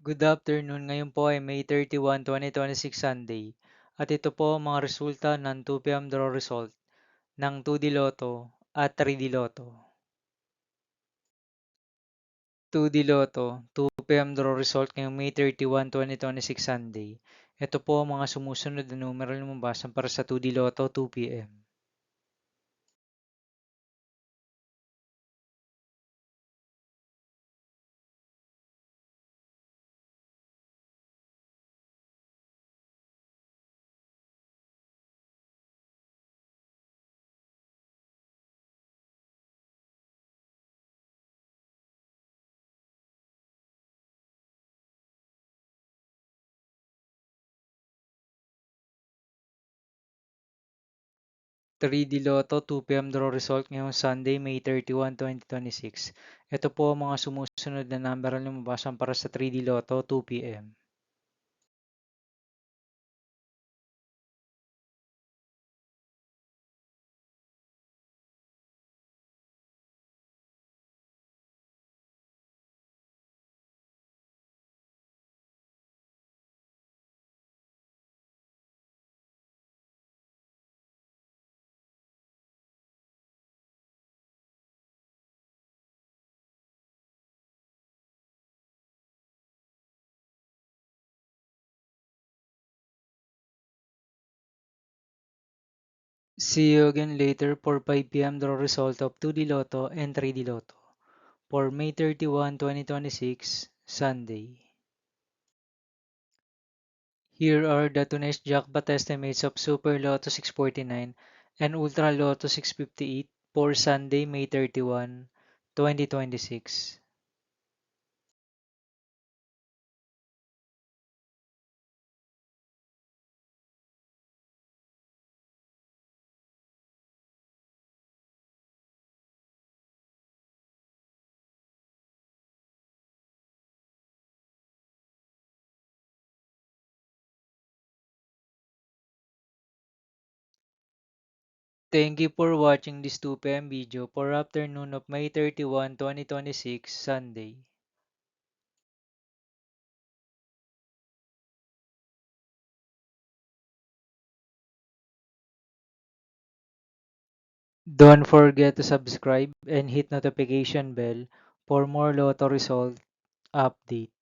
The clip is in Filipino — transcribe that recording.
Good afternoon. Ngayon po ay May 31, 2026 Sunday. At ito po ang mga resulta ng 2 p.m. draw result ng 2D Lotto at 3D Lotto. 2D Lotto, 2 p.m. draw result ngayong May 31, 2026 Sunday. Ito po ang mga sumusunod na numero na lumabas para sa 2D Lotto 2 p.m. 3D Lotto 2 p.m. draw result ngayong Sunday, May 31, 2026. Ito po ang mga sumusunod na numero na lumabas para sa 3D Lotto 2 p.m. See you again later for 5 p.m. draw result of 2D Lotto and 3D Lotto for May 31, 2026, Sunday. Here are the today's jackpot estimates of Super Lotto 649 and Ultra Lotto 658 for Sunday, May 31, 2026. Thank you for watching this 2 p.m. video for afternoon of May 31, 2026, Sunday. Don't forget to subscribe and hit notification bell for more Lotto result update.